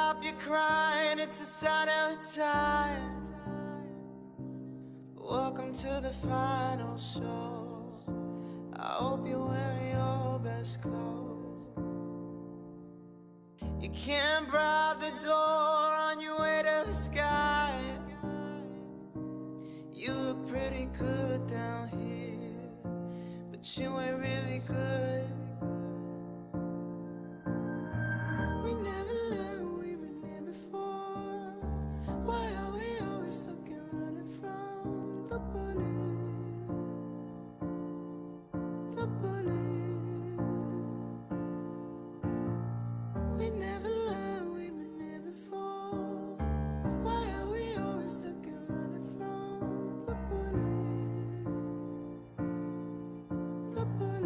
stop your crying, it's a sign of the time. Welcome to the final show. I hope you're wearing your best clothes. You can't bribe the door on your way to the sky. You look pretty good down here, but you ain't really good. We never learned we've been here before. Why are we always stuck and running from the bullet? The bullet. We never learned we've been here before. Why are we always stuck and running from the bullet? The bullet.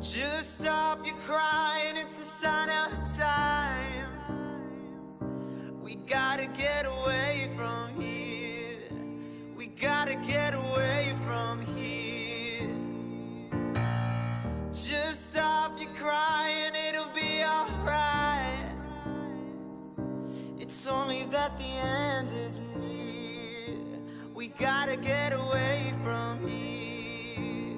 Just stop your crying, it's a sign of the time. We gotta get away from here. We gotta get away from here. Just stop your crying, it'll be alright. It's only that the end is near. We gotta get away from here.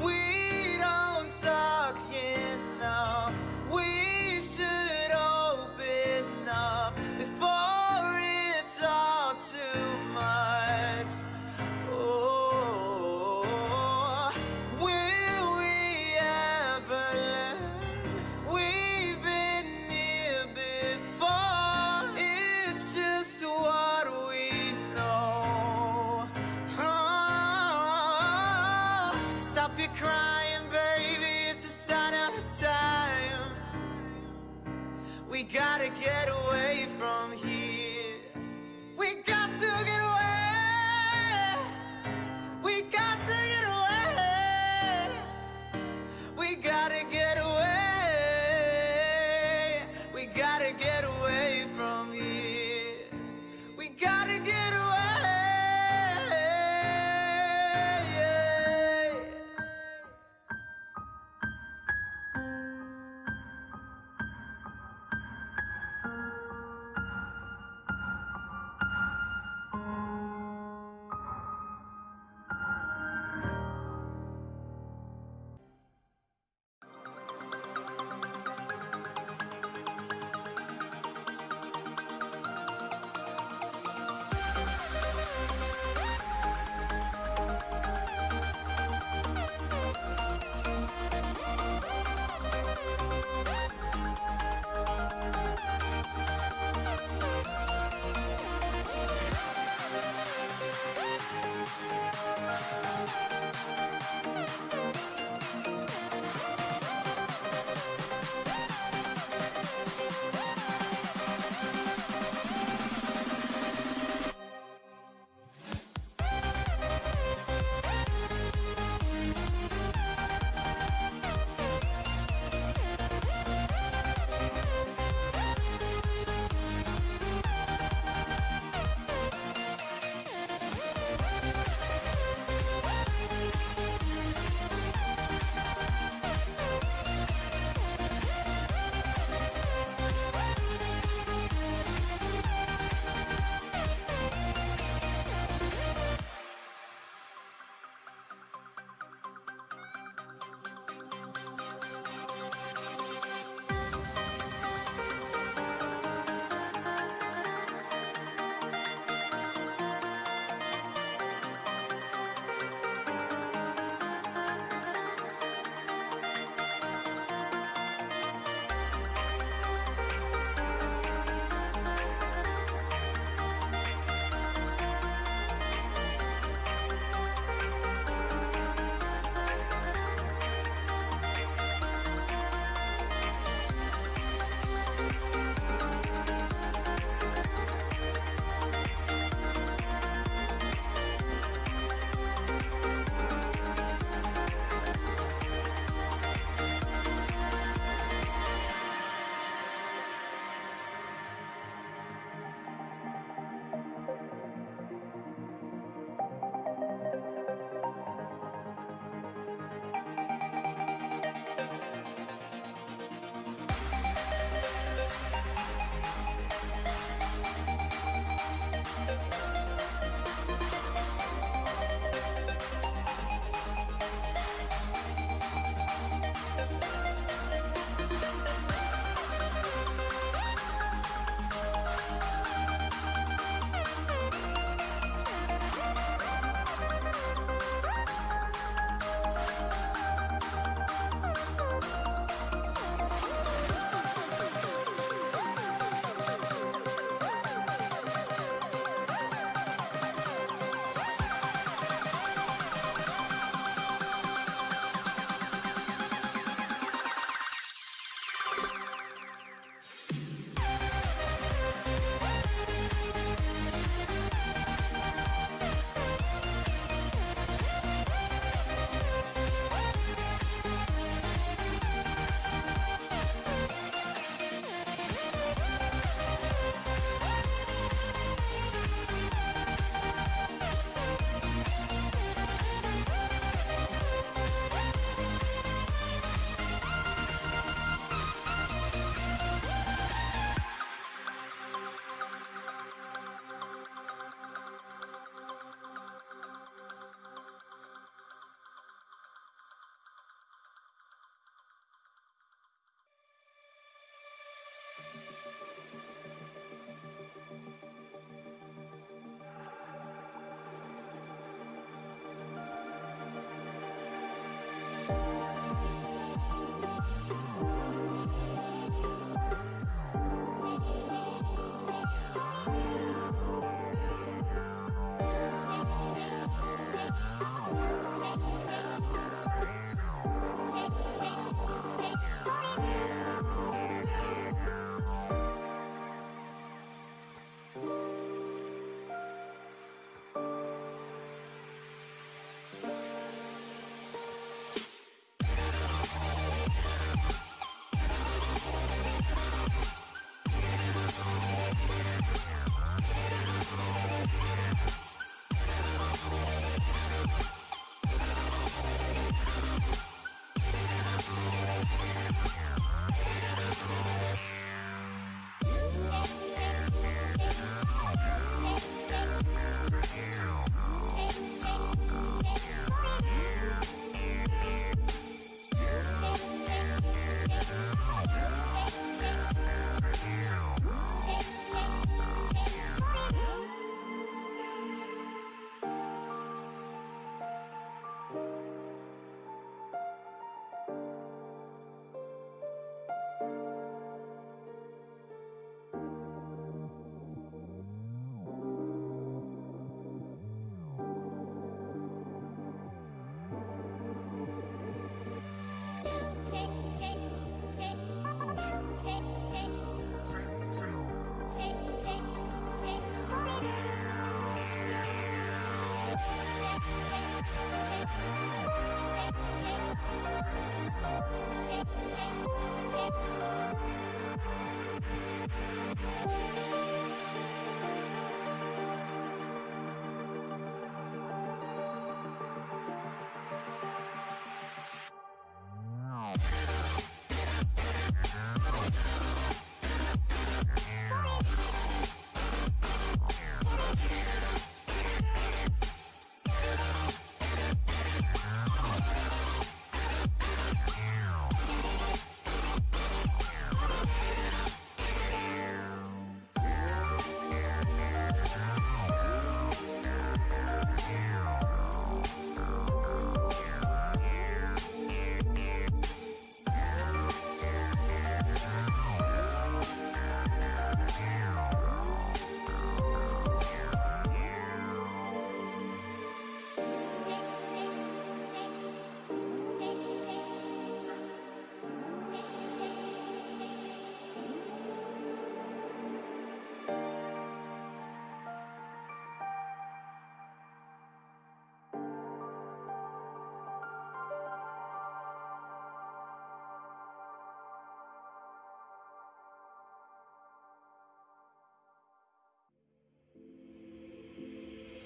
We don't talk enough. We should open up before it's all too much. Oh, will we ever learn? We've been here before. It's just what we know. Oh, stop your crying, baby, it's a sign of the time. We gotta get away from here. We got to get away. We got to get away. We gotta get away. We gotta get away from here. We gotta get away.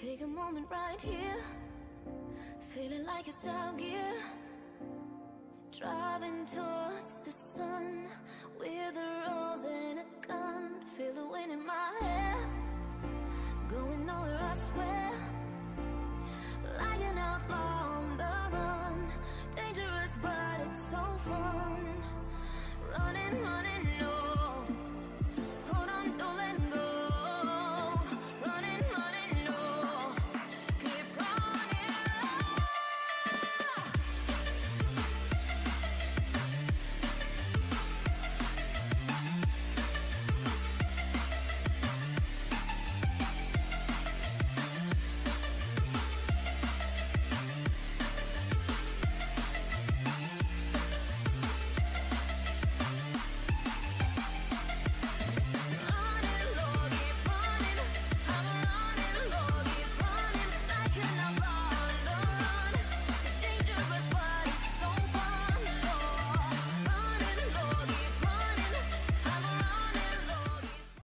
Take a moment right here, feeling like it's out gear. Driving towards the sun with a rose and a gun. Feel the wind in my hair, going nowhere I swear.